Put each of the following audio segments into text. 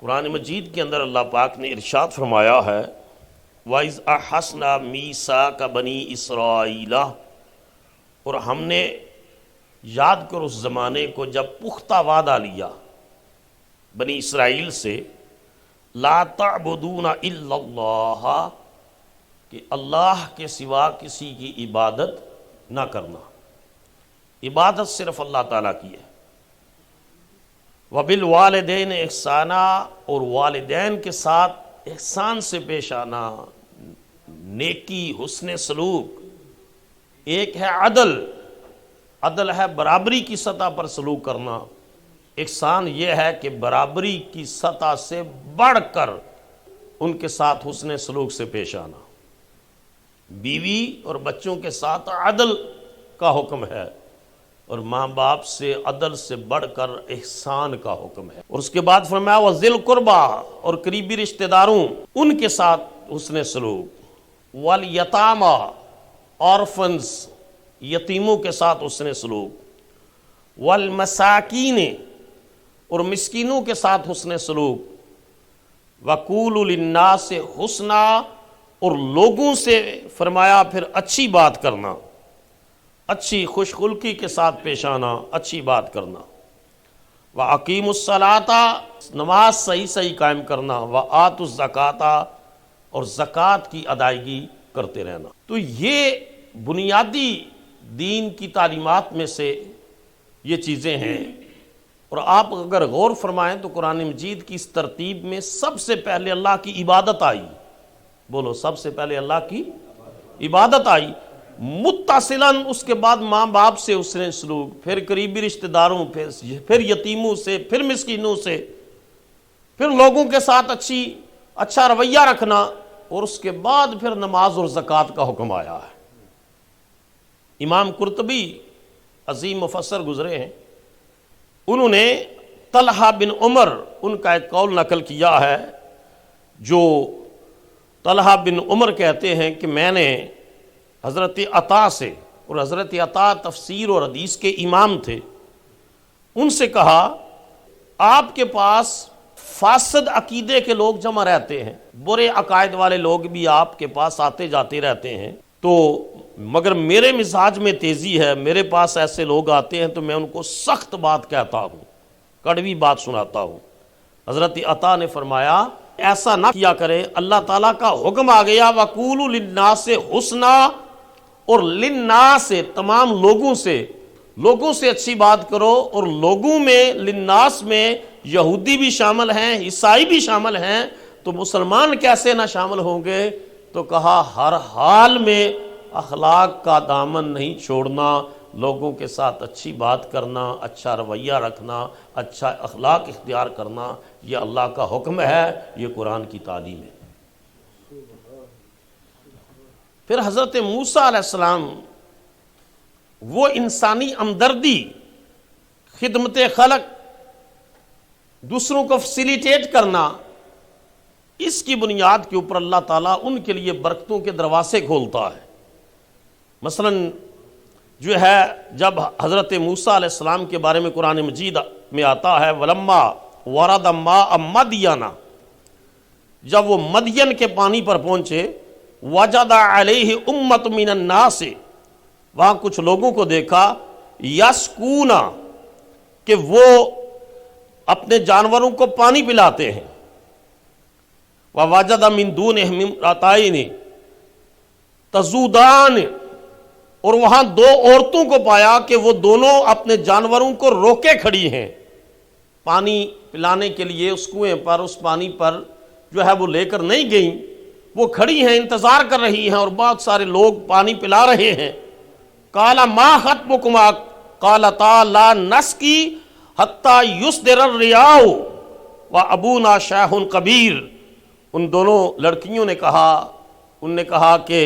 قرآن مجید کے اندر اللہ پاک نے ارشاد فرمایا ہے وَإِذْ أَخَذْنَا مِيثَاقَ بَنِي إِسْرَائِيلَ، اور ہم نے یاد کر اس زمانے کو جب پختہ وعدہ لیا بنی اسرائیل سے، لا تعبدون الا اللہ، کہ اللہ کے سوا کسی کی عبادت نہ کرنا، عبادت صرف اللہ تعالیٰ کی ہے، وبالوالدین احسانا، اور والدین کے ساتھ احسان سے پیش آنا، نیکی، حسن سلوک۔ ایک ہے عدل، عدل ہے برابری کی سطح پر سلوک کرنا، احسان یہ ہے کہ برابری کی سطح سے بڑھ کر ان کے ساتھ حسن سلوک سے پیش آنا۔ بیوی اور بچوں کے ساتھ عدل کا حکم ہے، اور ماں باپ سے عدل سے بڑھ کر احسان کا حکم ہے۔ اور اس کے بعد فرمایا وذل قربا، اور قریبی رشتہ داروں ان کے ساتھ حسن سلوک، والیتاما، آرفنز یتیموں کے ساتھ حسن سلوک، والمساکین، اور مسکینوں کے ساتھ حسن سلوک، وقولوا للناس حسنا، اور لوگوں سے فرمایا پھر اچھی بات کرنا، اچھی خوش خلقی کے ساتھ پیش آنا، اچھی بات کرنا، وَأَقِيمُوا الصَّلَاةَ، نماز صحیح صحیح قائم کرنا، وَآتُوا الزَّكَاةَ، اور زکوٰۃ کی ادائیگی کرتے رہنا۔ تو یہ بنیادی دین کی تعلیمات میں سے یہ چیزیں ہیں، اور آپ اگر غور فرمائیں تو قرآن مجید کی اس ترتیب میں سب سے پہلے اللہ کی عبادت آئی، بولو سب سے پہلے اللہ کی عبادت آئی، متصلاً اس کے بعد ماں باپ سے حسن سلوک، پھر قریبی رشتہ داروں، پھر یتیموں سے، پھر مسکینوں سے، پھر لوگوں کے ساتھ اچھا رویہ رکھنا، اور اس کے بعد پھر نماز اور زکوٰۃ کا حکم آیا ہے۔ امام قرطبی عظیم مفسر گزرے ہیں، انہوں نے طلحہ بن عمر ان کا ایک قول نقل کیا ہے، جو طلحہ بن عمر کہتے ہیں کہ میں نے حضرت عطا سے، اور حضرت عطا تفسیر اور حدیث کے امام تھے، ان سے کہا آپ کے پاس فاسد عقیدے کے لوگ جمع رہتے ہیں، برے عقائد والے لوگ بھی آپ کے پاس آتے جاتے رہتے ہیں، تو مگر میرے مزاج میں تیزی ہے، میرے پاس ایسے لوگ آتے ہیں تو میں ان کو سخت بات کہتا ہوں، کڑوی بات سناتا ہوں۔ حضرت عطا نے فرمایا ایسا نہ کیا کرے، اللہ تعالیٰ کا حکم آ گیا وَقُولُوا لِلنَّاسِ حُسْنًا، اور للناس تمام لوگوں سے اچھی بات کرو، اور لوگوں میں للناس میں یہودی بھی شامل ہیں، عیسائی بھی شامل ہیں، تو مسلمان کیسے نہ شامل ہوں گے؟ تو کہا ہر حال میں اخلاق کا دامن نہیں چھوڑنا، لوگوں کے ساتھ اچھی بات کرنا، اچھا رویہ رکھنا، اچھا اخلاق اختیار کرنا، یہ اللہ کا حکم ہے، یہ قرآن کی تعلیم ہے۔ پھر حضرت موسیٰ علیہ السلام وہ انسانی ہمدردی، خدمت خلق، دوسروں کو فیسیلیٹیٹ کرنا، اس کی بنیاد کے اوپر اللہ تعالیٰ ان کے لیے برکتوں کے دروازے کھولتا ہے۔ مثلا جو ہے جب حضرت موسیٰ علیہ السلام کے بارے میں قرآن مجید میں آتا ہے وَلَمَّا وَرَدَ مَاءَ مَدْيَنَ، جب وہ مدین کے پانی پر پہنچے، وَجَدَ عَلَيْهِ أُمَّةٌ مِّنَ النَّاسِ، وہاں کچھ لوگوں کو دیکھا، یسکون، کہ وہ اپنے جانوروں کو پانی پلاتے ہیں، وَوَجَدَ مِن دُونِهِمْ امْرَأَتَيْنِ تَذُودَانِ، اور وہاں دو عورتوں کو پایا کہ وہ دونوں اپنے جانوروں کو روکے کھڑی ہیں، پانی پلانے کے لیے اس کنویں پر، اس پانی پر جو ہے وہ لے کر نہیں گئیں، وہ کھڑی ہیں، انتظار کر رہی ہیں، اور بہت سارے لوگ پانی پلا رہے ہیں۔ قَالَ مَا خَطْبُكُمَا قَالَتَا لَا نَسْقِي حَتَّى يُصْدِرَ الرِّعَاءُ وَأَبُونَا شَيْخٌ كَبِيرٌ، ان دونوں لڑکیوں نے کہا کہ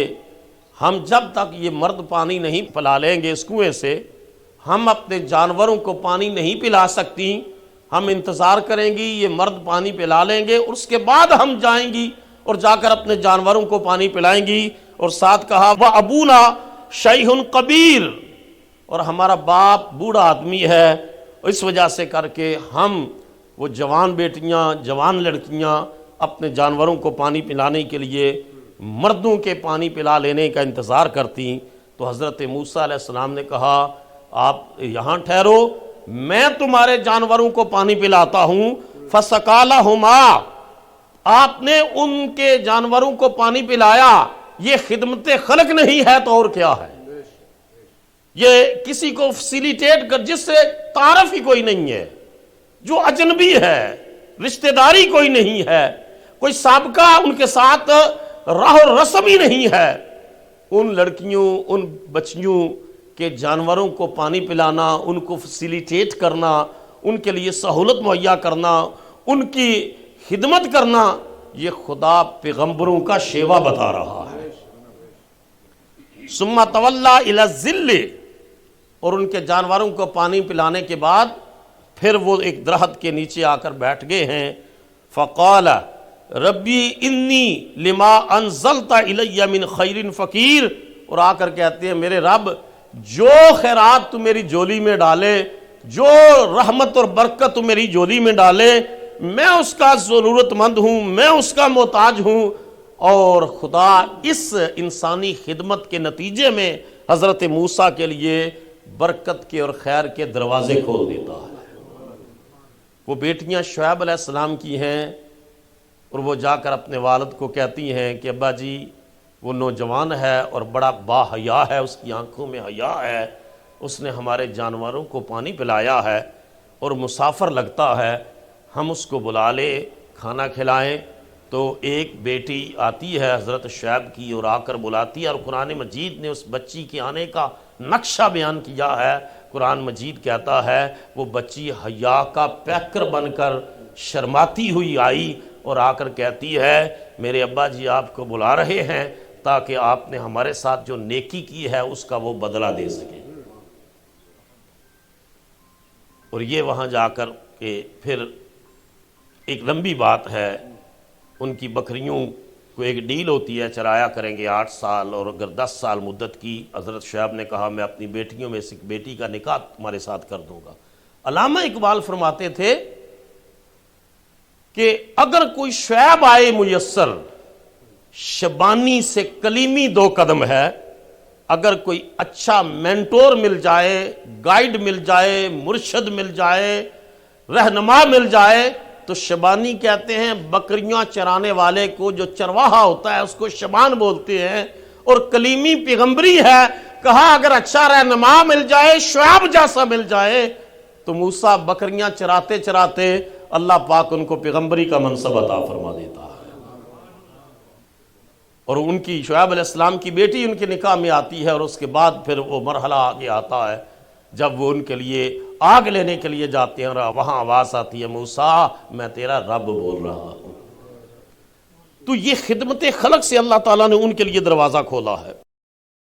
ہم جب تک یہ مرد پانی نہیں پلا لیں گے اس کنویں سے، ہم اپنے جانوروں کو پانی نہیں پلا سکتی، ہم انتظار کریں گی، یہ مرد پانی پلا لیں گے، اور اس کے بعد ہم جائیں گی اور جا کر اپنے جانوروں کو پانی پلائیں گی۔ اور ساتھ کہا وَأَبُونَا شَيْخٌ كَبِيرٌ، اور ہمارا باپ بوڑھا آدمی ہے، اس وجہ سے کر کے ہم وہ جوان بیٹیاں، جوان لڑکیاں اپنے جانوروں کو پانی پلانے کے لیے مردوں کے پانی پلا لینے کا انتظار کرتی، تو حضرت موسیٰ علیہ السلام نے کہا آپ یہاں ٹھہرو، میں تمہارے جانوروں کو پانی پلاتا ہوں۔ فَسَقَالَهُمَا، آپ نے ان کے جانوروں کو پانی پلایا، یہ خدمت خلق نہیں ہے تو اور کیا ہے؟ یہ کسی کو فیسیلیٹیٹ کر، جس سے تعارف ہی کوئی نہیں ہے، جو اجنبی ہے، رشتہ داری کوئی نہیں ہے، کوئی سابقہ ان کے ساتھ راہ و رسم ہی نہیں ہے، ان لڑکیوں، ان بچیوں کے جانوروں کو پانی پلانا، ان کو فیسیلیٹیٹ کرنا، ان کے لیے سہولت مہیا کرنا، ان کی خدمت کرنا، یہ خدا پیغمبروں کا شیوا بتا رہا ہے۔ ثم تولیٰ الی الظل، اور ان کے جانوروں کو پانی پلانے کے بعد پھر وہ ایک درخت کے نیچے آ کر بیٹھ گئے ہیں۔ فقال ربی انی لما انزلت الی من خیر فقیر، اور آ کر کہتے ہیں میرے رب جو خیرات تو میری جولی میں ڈالے، جو رحمت اور برکت تو میری جولی میں ڈالے، میں اس کا ضرورت مند ہوں، میں اس کا محتاج ہوں۔ اور خدا اس انسانی خدمت کے نتیجے میں حضرت موسیٰ کے لیے برکت کے اور خیر کے دروازے کھول دیتا ہے۔ وہ بیٹیاں شعیب علیہ السلام کی ہیں، اور وہ جا کر اپنے والد کو کہتی ہیں کہ ابا جی وہ نوجوان ہے اور بڑا با حیا ہے، اس کی آنکھوں میں حیا ہے، اس نے ہمارے جانوروں کو پانی پلایا ہے اور مسافر لگتا ہے، ہم اس کو بلا لے، کھانا کھلائیں۔ تو ایک بیٹی آتی ہے حضرت شعیب کی اور آ کر بلاتی ہے، اور قرآن مجید نے اس بچی کے آنے کا نقشہ بیان کیا ہے۔ قرآن مجید کہتا ہے وہ بچی حیا کا پیکر بن کر شرماتی ہوئی آئی اور آ کر کہتی ہے میرے ابا جی آپ کو بلا رہے ہیں تاکہ آپ نے ہمارے ساتھ جو نیکی کی ہے اس کا وہ بدلہ دے سکیں۔ اور یہ وہاں جا کر کہ پھر ایک لمبی بات ہے، ان کی بکریوں کو ایک ڈیل ہوتی ہے، چرایا کریں گے 8 سال، اور اگر 10 سال مدت کی، حضرت شعیب نے کہا میں اپنی بیٹیوں میں سے ایک بیٹی کا نکاح تمہارے ساتھ کر دوں گا۔ علامہ اقبال فرماتے تھے کہ اگر کوئی شعیب آئے میسر، شبانی سے کلیمی 2 قدم ہے، اگر کوئی اچھا مینٹور مل جائے، گائیڈ مل جائے، مرشد مل جائے، رہنما مل جائے، تو شبانی کہتے ہیں بکریاں چرانے والے کو جو چرواہا ہوتا ہے اس کو شبان بولتے ہیں، اور کلیمی پیغمبری ہے، کہا اگر اچھا رہنما مل جائے، شعیب جیسا مل جائے، تو موسیٰ بکریاں چراتے چراتے اللہ پاک ان کو پیغمبری کا منصب عطا فرما دیتا ہے۔ اور ان کی شعیب علیہ السلام کی بیٹی ان کے نکاح میں آتی ہے، اور اس کے بعد پھر وہ مرحلہ آگے آتا ہے جب وہ ان کے لیے آگ لینے کے لیے جاتے ہیں، اور وہاں آواز آتی ہے موسیٰ میں تیرا رب بول رہا ہوں۔ تو یہ خدمت خلق سے اللہ تعالیٰ نے ان کے لیے دروازہ کھولا ہے۔